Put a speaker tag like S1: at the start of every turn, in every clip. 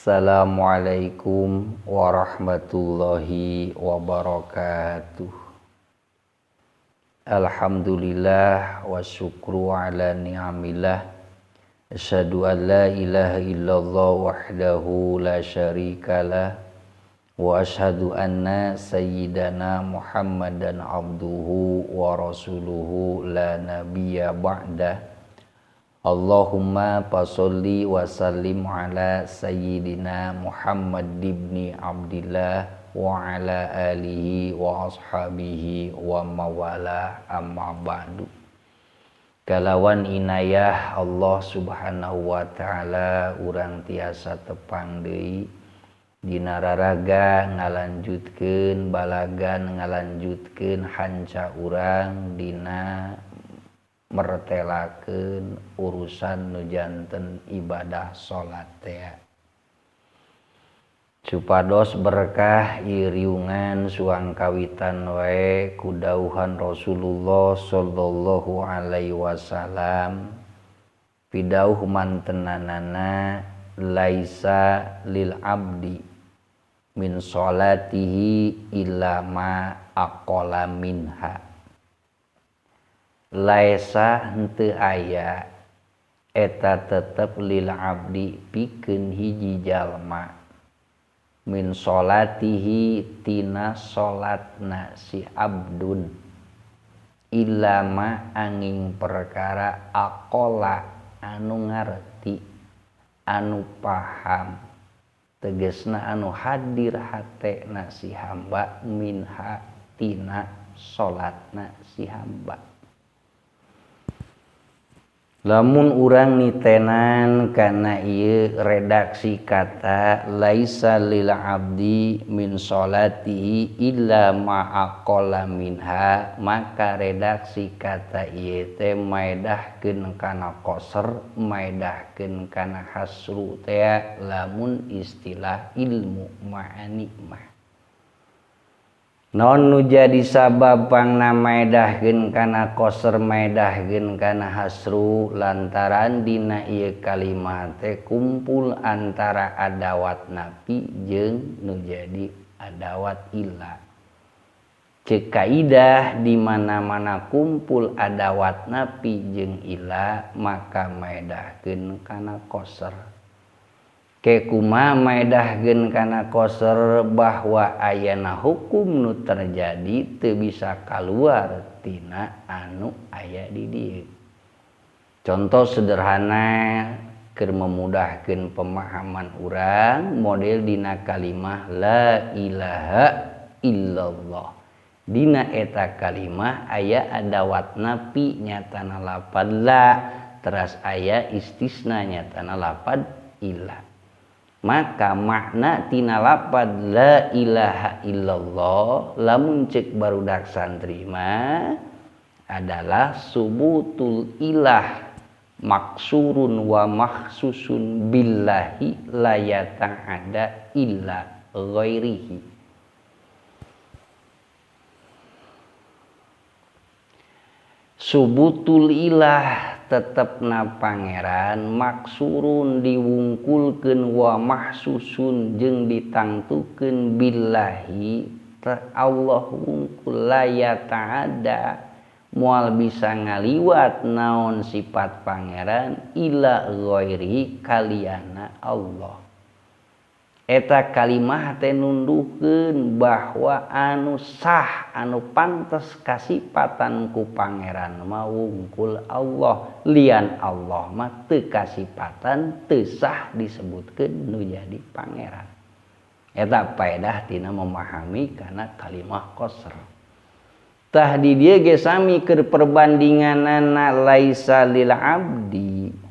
S1: Assalamualaikum warahmatullahi wabarakatuh. Alhamdulillah wa syukru ala ni'amillah. Asyhadu an la ilaha illallah wahdahu la syarikalah. Wa asyhadu anna sayyidana Muhammadan abduhu wa rasuluhu la nabiyya ba'dah. Allahumma fasolli wa sallim ala sayyidina Muhammad ibni Abdillah wa ala alihi wa ashabihi wa mawala amma ba'du. Kalawan inayah Allah subhanahu wa ta'ala urang tiasa tepang deui dina raraga ngalanjutkeun balagan ngalanjutkeun hanca urang dina mertelakeun urusan nu janten ibadah salat teh. Supados berkah iriungan suang kawitan wae ku dauhan Rasulullah sallallahu alaihi wasallam pidauh mantenanana laisa lil abdi min salatihi illa ma aqala minha. Laisa henteu aya eta tetep lil abdi pikeun hiji jalma min sholatihi tina sholatna si abdun illa ma angin perkara aqala anu ngarti anu paham tegesna anu hadir hatena si hamba minha tina sholatna si hamba. Lamun urang nitenan kana ieu redaksi kata laisa lil abdi min sholatihi illa ma aqala minha, maka redaksi kata ieu teh maedahkeun kana qasr maedahkeun kana hasru teh lamun istilah ilmu ma'ani mah. Non nu jadi sabab pangna maedahkeun kana qasr maedahkeun kana hasru lantaran dina ieu kalimat teh kumpul antara adawat nafi jeung nu jadi adawat illa. Ceuk kaidah di mana-mana kumpul adawat nafi jeung illa maka maedahkeun kana qasr. Ke kumaha maedahkeun kana qasr bahwa ayana hukum nu terjadi teu bisa kaluar tina anu aya di dieu. Contoh sederhana keur memudahkeun pemahaman urang model dina kalimah la ilaha illallah. Dina eta kalimah aya adawat nafi nyatana lapad la teras aya istisna nyatana lapad illa. Maka makna tina lapad la ilaha illallah lamun ceuk barudak santri mah adalah subutul ilah maksurun wa makhsusun billahi la yata'ada illa ghairihi. Subutul ilah tetepna pangeran maksurun diwungkulkeun wa mahsusun jeung ditangtukeun billahi Allah wungkul la yata'ada moal bisa ngaliwat naon sifat pangeran ila ghairi kaliyana Allah. Eta kalimah teh nunduhkeun bahwa anu sah anu pantes kasipatan ku pangeran mah wungkul Allah, lian Allah mah teu kasipatan teu sah disebutkeun nu jadi pangeran. Eta paedah tina memahami kana kalimah qasr. Tah di dieu ge sami keur perbandinganana laisa lil abdi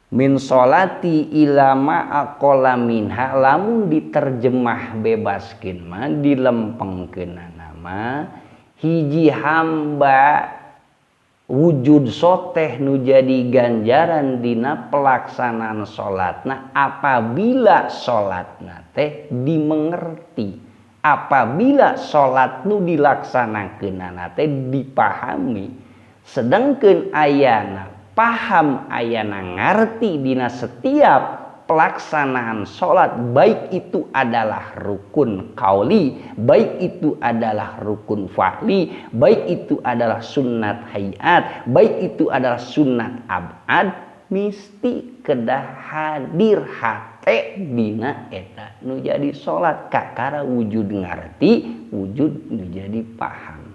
S1: min sholati ila ma aqala minha lamun diterjemah bebaskeun mah dilempengkeunana mah hiji hamba wujud soteh nu jadi ganjaran dina pelaksanaan salatna apabila salatna teh dimengerti, apabila salat nu dilaksanakeunana teh dipahami, sedangkeun ayana paham ayana ngarti dina setiap pelaksanaan sholat, baik itu adalah rukun qauli, baik itu adalah rukun fa'li, baik itu adalah sunnat hayat, baik itu adalah sunnat abad, mesti kedah hadir hate dina eta nu jadi sholat kakara wujud ngarti, wujud nu jadi paham.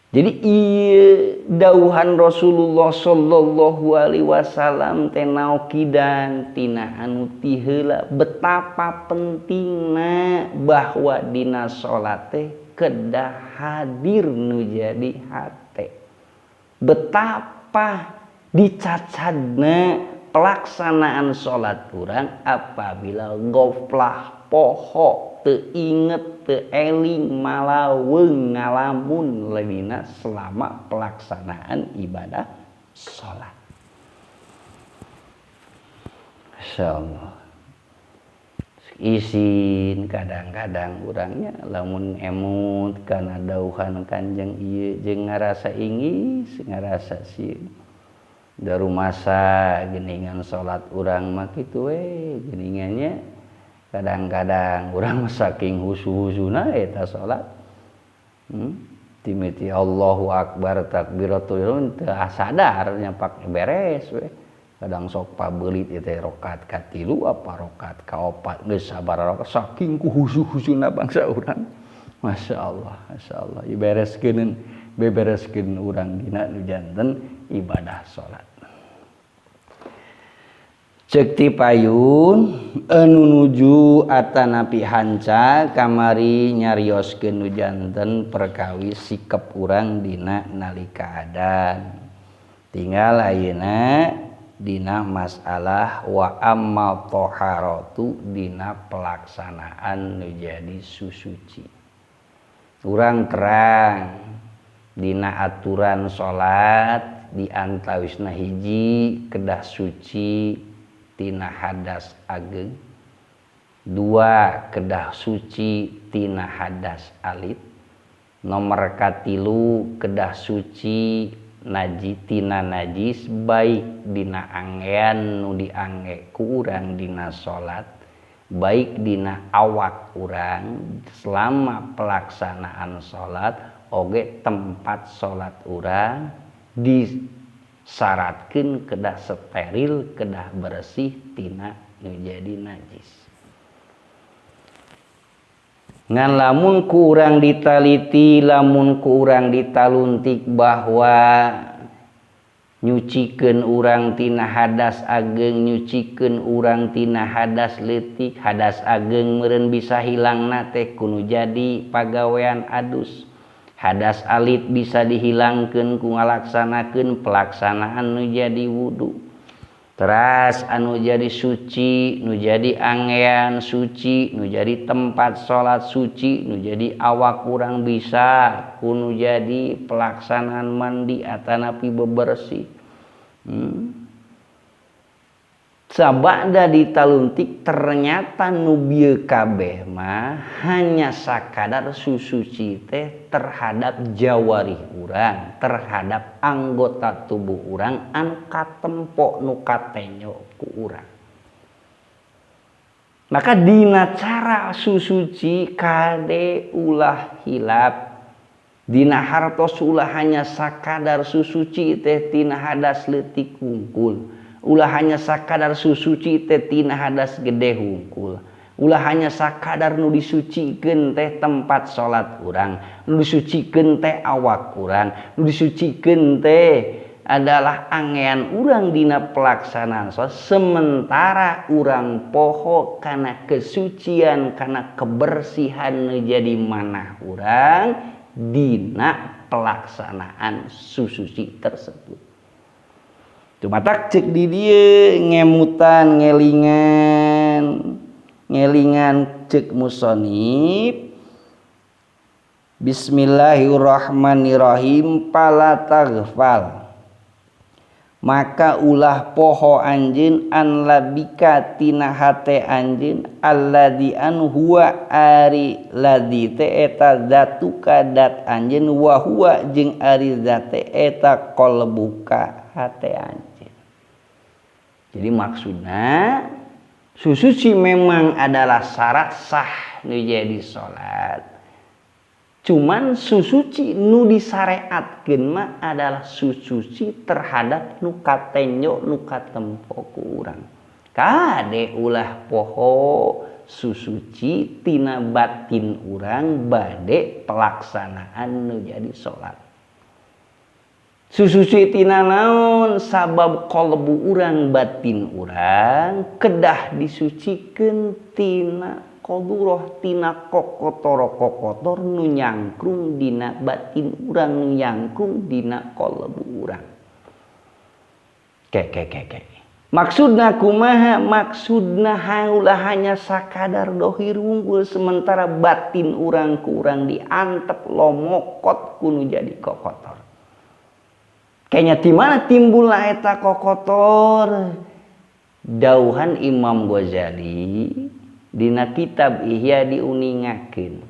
S1: Jadi ieu dauhan Rasulullah sallallahu alaihi wasallam teh naokidan tina anu ti heula betapa pentingna bahwa dina salat teh kedah hadir nu jadi hate. Betapa dicacadna pelaksanaan salat urang apabila goflah poho teu inget teu eling malaweung ngalamun leunina selama pelaksanaan ibadah salat. Masyaallah. Isin kadang-kadang urangnya lamun emut kana dauhan Kanjeng ieu jeung ngarasa ingis ngarasa sieun. Daru masa geuningan salat urang mah kitu we geuningannya. Kadang-kadang urang saking husu-husuna eta salat. Timiti Allahu Akbar takbiratul teu sadar nya pak beres we. Kadang sok pabeulit teh rakaat katilu apa rakaat kaopat geus sabaraha rakaat saking ku husu-husuna bangsa urang. Masyaallah, bebereskeun urang dina nu janten ibadah salat. Cek ti payun anu nuju atanapi hanca kamari nyarioskeun nu janten perkawis sikep urang dina nalika adan. Tinggal ayeuna dina masalah wa amma thaharatu dina pelaksanaan nu jadi susuci. Urang terang dina aturan salat di antawisna hiji kedah suci tina hadas ageng, 2 kedah suci tina hadas alit, nomor katilu kedah suci tina najis baik dina anggean nu diangge ku urang dina salat, baik dina awak urang selama pelaksanaan salat oge tempat salat urang disyaratkeun kedah steril, kedah bersih tina nu jadi najis. Ngan lamun ku urang ditaliti, lamun ku urang ditaluntik bahwa nyucikeun urang tina hadas ageng, nyucikeun urang tina hadas leutik, hadas ageng meureun bisa hilangna teh kudu jadi pagawean adus. Hadas alit bisa dihilangkeun ku ngalaksanakeun pelaksanaan nu jadi wudu. Teras anu jadi suci, nu jadi anggean suci, nu jadi tempat salat suci, nu jadi awak urang bisa ku nu jadi pelaksanaan mandi atanapi bebersih. Sabada ditaluntik ternyata nu bieu kabeh mah hanya sakadar susuci teh terhadap jawarih urang, terhadap anggota tubuh urang anu katempo nu katenyo ku urang. Maka dina cara susuci kade ulah hilap, dina hartos ulah hanya sakadar susuci teh tina hadas leutik hungkul. Ulah hanya sakadar susuci teh tina hadas gede hungkul. Ulah hanya sakadar nu disucikeun teh tempat salat urang, nu disucikeun teh awak urang, nu disucikeun teh adalah anggean urang dina pelaksanaan salat, sementara urang poho kana kesucian kana kebersihan nu jadi manah urang dina pelaksanaan susuci tersebut. Tumatak cek di dieu ngemutan ngelingan cek musonib Bismillahirrahmanirrahim pala taghfal maka ulah poho anjeun an labika tina hate anjeun alladzi an huwa ari ladzi te eta zatuka dat anjeun wa huwa jeung ari zate eta qalbuka hate anjeun. Jadi maksudnya susuci memang adalah syarat sah nu jadi salat. Cuman susuci nu disyariatkeun mah adalah susuci terhadap nu katenjo nu katempo ku urang. Kade ulah poho susuci tina batin urang bade pelaksanaan nu jadi salat. Susuci tina naon sabab qalbu urang batin urang kedah disucikeun tina qaduroh tina kokotor nu nyangkrung dina batin urang nu nyangkrung dina qalbu urang. Maksudna kumaha? Maksudna ulah hanya sakadar dohir unggul sementara batin urang ku urang diantep lomokot kudu jadi kokotor. Kayaknya di mana timbulna eta kokotor? Dauhan Imam Ghazali dina kitab Ihya diuningakeun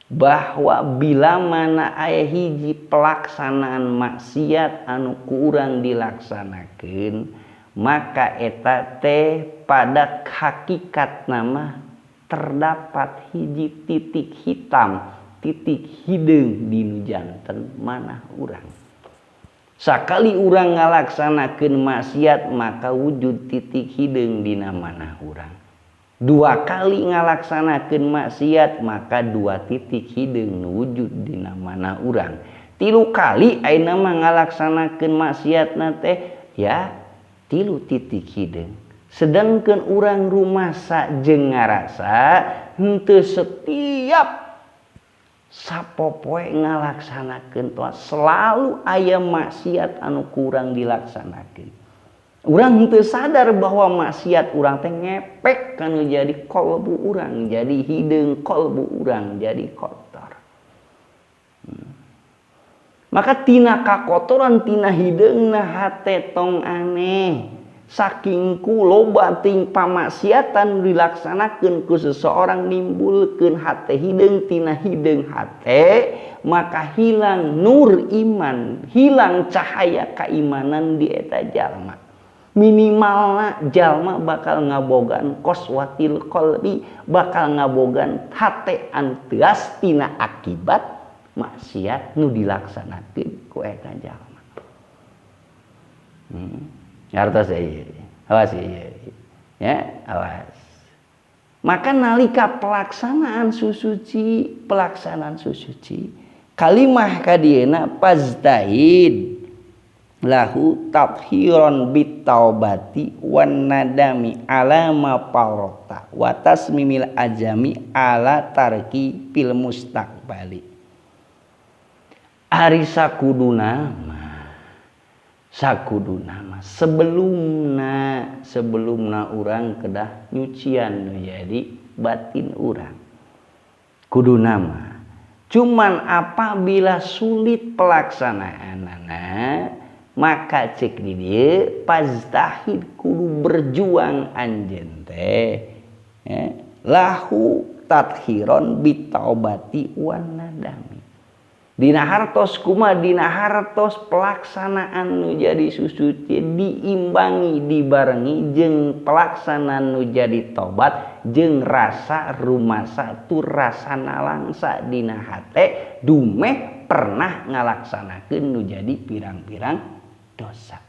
S1: bahwa bila mana aya hiji pelaksanaan maksiat anu ku urang dilaksanakeun maka eta teh pada hakikat nama terdapat hiji titik hitam, titik hideung dinu janten manah urang. Sakali urang ngalaksanakeun maksiat maka wujud titik hideung dina manah urang. Dua kali ngalaksanakeun maksiat maka dua titik hideung nu wujud dina manah urang. Tilu kali ayeuna mah ngalaksanakeun maksiatna teh ya tilu titik hideung. Sedangkeun urang rumasa jeung ngarasa henteu setiap sapopoe ngalaksanakeun toat selalu aya maksiat anu kurang dilaksanakeun. Urang henteu sadar bahwa maksiat urang teh ngepek kana jadi qalbu urang, jadi hideung qalbu urang jadi kotor. Maka tina kakotoran tina hideungna hate tong aneh. Saking ku loba ting pamaksiatan dilaksanakeun ku seseorang nimbulkeun hate hideung tina hideung hate maka hilang nur iman, hilang cahaya keimanan di eta jalma. Minimalna jalma bakal ngabogan qaswatil qalbi, bakal ngabogan hate anteas tina akibat maksiat nu dilaksanakeun ku eta jalma. Ngartos ieu. Awas ieu. Ya, awas. Maka nalika pelaksanaan susuci kalimah kadieuna faztahid lahu tathiron bitaubati wan nadami ala ma farata wa tasmimil ajami ala tarki fil mustaqbali. Ari sakuduna sebelumna urang kedah nyucian nu jadi batin urang kuduna mah cuman apabila sulit pelaksanaanana maka cek di dieu faztahid kudu berjuang anjeun teh lahu tathiron bitaubati wan nadami. Dina hartos kumaha dina hartos pelaksanaan nu jadi susuci diimbangi dibarengi jeung pelaksanaan nu jadi tobat jeung rasa rumasa tu rasana langsa dina hate dumeh pernah ngalaksanakeun nu jadi pirang-pirang dosa.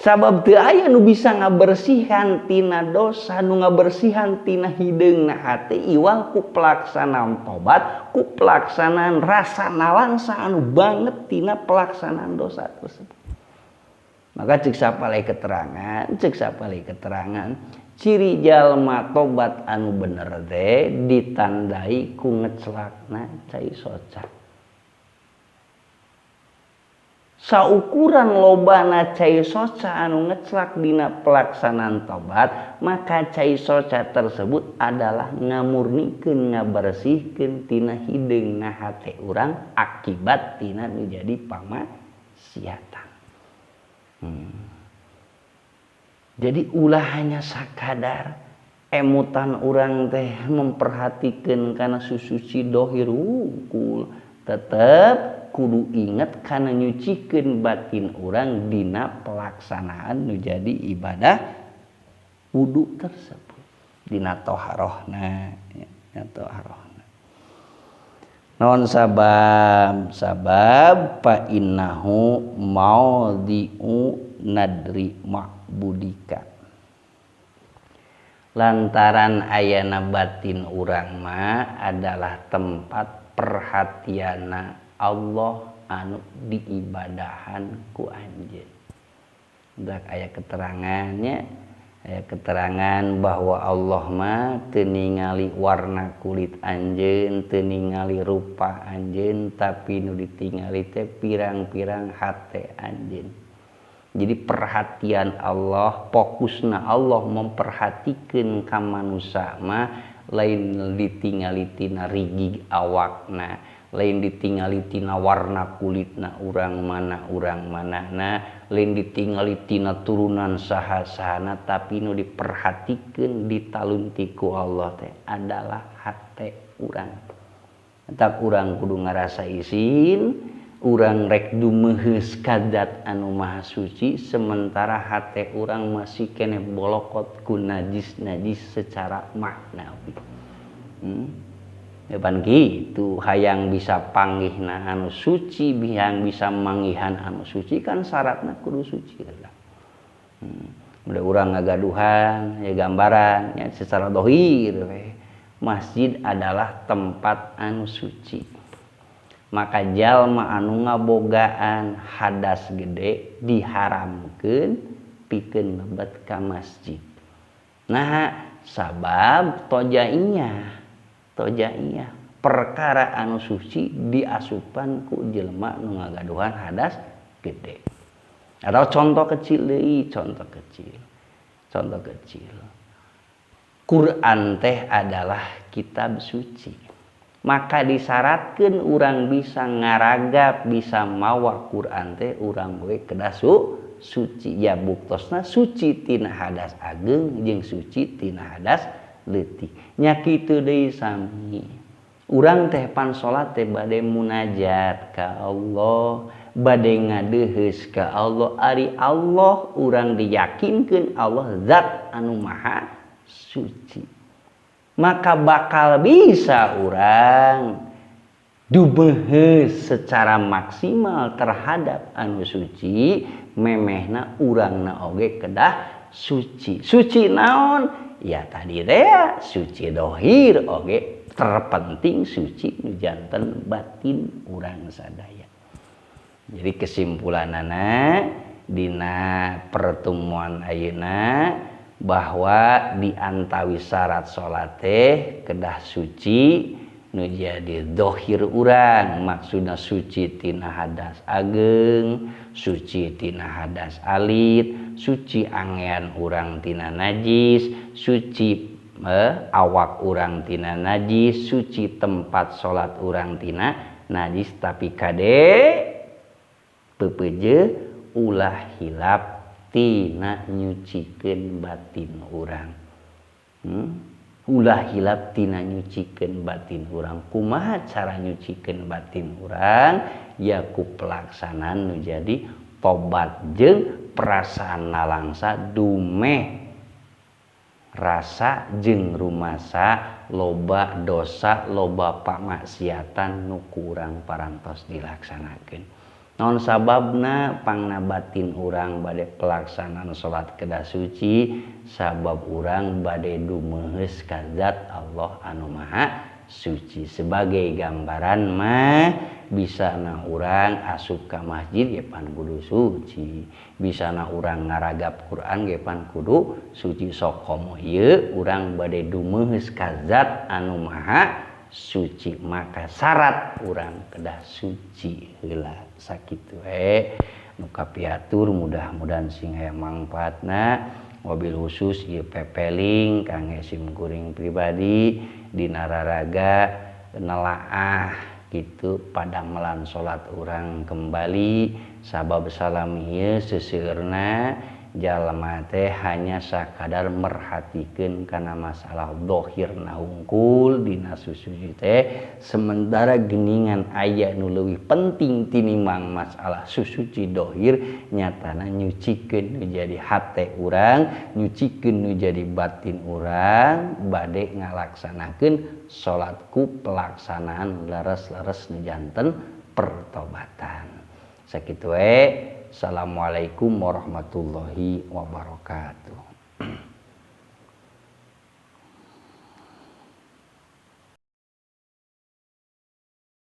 S1: Sabab teu aya nu bisa ngabersihan tina dosa, nu ngabersihan tina hideungna hate iwal ku pelaksanaan tobat, ku pelaksanaan rasa nalangsa anu banget tina pelaksanaan dosa tersebut. Maka cek sapalai keterangan, ciri jalma tobat anu bener teh ditandai ku ngeclakna cai soca. Saukuran lobana cai soca anu ngeclak dina pelaksanaan tobat maka cai soca tersebut adalah ngamurnikeun ngabersihkeun tina hideungna hate urang akibat tina nu jadi pamaksiatan. Jadi ulah hanya sakadar emutan urang teh memperhatikeun kana susuci dohir wungkul tetep kudu inget kana nyucikeun batin urang dina pelaksanaan nu jadi ibadah wudu tersebut dina toharohna ya, dina toharohna. Non sabab fa innahu maudhi'u nadri ma'budika. Lantaran ayana batin urang mah adalah tempat perhatiana Allah anu diibadahan ku anjeun. Dak aya keterangannya, aya keterangan bahwa Allah mah teu ningali warna kulit anjeun, teu ningali rupa anjeun, tapi nu ditingali teh pirang-pirang hate anjeun. Jadi perhatian Allah, fokusna Allah memperhatikeun ka manusia mah lain ditingali tina rigi awakna, lain ditingali tina warna kulitna urang manahna, lain ditingali tina turunan saha-sahana, tapi nu diperhatikeun ditalun ku Allah teh adalah hate urang. Tak urang kudu ngarasa izin urang rek dumeheus ka Zat anu maha suci sementara hate urang masih keneh bolokot ku najis-najis secara maknawi. Depan kitu hayang bisa panggihna anu suci, hayang bisa manggihan anu suci kan syaratna kudu suci lah. Udah urang ngagaduhan ya gambaran ya secara dohir we. Masjid adalah tempat anu suci. Maka jalma anu ngabogaan hadas gede diharamkeun pikeun lebet ka masjid. Nah, sabab tojaiyah perkara anu suci diasupan ku jelema nu ngagaduhan hadas gede. Atau contoh kecil deui, contoh kecil. Quran teh adalah kitab suci. Maka disyaratkeun urang bisa ngaragap, bisa mawa Quran teh urang we kedah suci. Ya buktosna suci tina hadas ageng jeung suci tina hadas leutik. Nya kitu deui sami. Urang teh pan salat teh bade munajat ka Allah, bade ngadeuheus ka Allah. Ari Allah urang diyakinkeun Allah Zat anu maha suci. Maka bakal bisa urang dumeheus secara maksimal terhadap anu suci, memehna urangna oge kedah suci. Suci naon? Ya tadi teh suci dohir oge terpenting suci nu janten batin urang sadaya. Jadi kesimpulanana dina pertemuan ayeuna bahwa diantawi syarat salat teh kedah suci nu jadi dohir urang, maksudna suci tina hadas ageng, suci tina hadas alit, suci angean urang tina najis, suci awak urang tina najis, suci tempat salat urang tina najis, tapi kade peupeuje ulah hilap tina nyucikeun batin urang. Ulah hilap tina nyucikeun batin urang. Kumaha cara nyucikeun batin urang? Ya ku pelaksanaan nu jadi tobat jeung perasaan nalangsa dumeh rasa jeung rumasa loba dosa loba pamaksiatan nu kurang parantos dilaksanakeun. Naon sababna pangna batin urang bade pelaksanaan salat kedah suci sabab urang bade dumeheus ka Zat Allah anu maha suci. Sebagai gambaran mah bisana urang asup ka masjid ge pan kudu suci, bisana urang ngaragap Quran ge pan kudu suci. Sok komo ieu urang bade dumeheus ka Zat anu maha suci, maka syarat urang kedah suci heula sakitu nu kapiatur. Mudah-mudahan sing aya mangpaatna. Wabil khusus ieu pepeling kangge simkuring pribadi dina raraga nelaah kitu padamelan salat urang kembali sabab salam ieu seseueurna jalma teh hanya sakadar merhatikeun kana masalah dohirna hungkul dina susuci teh, sementara geningan aya nu leuwih penting tinimbang masalah susuci dohir nyatana nyucikeun nu jadi hate urang, nyucikeun nu jadi batin urang bade ngalaksanakeun salat ku pelaksanaan leres-leres nu janten pertobatan. Sakitu we. Assalamualaikum warahmatullahi wabarakatuh.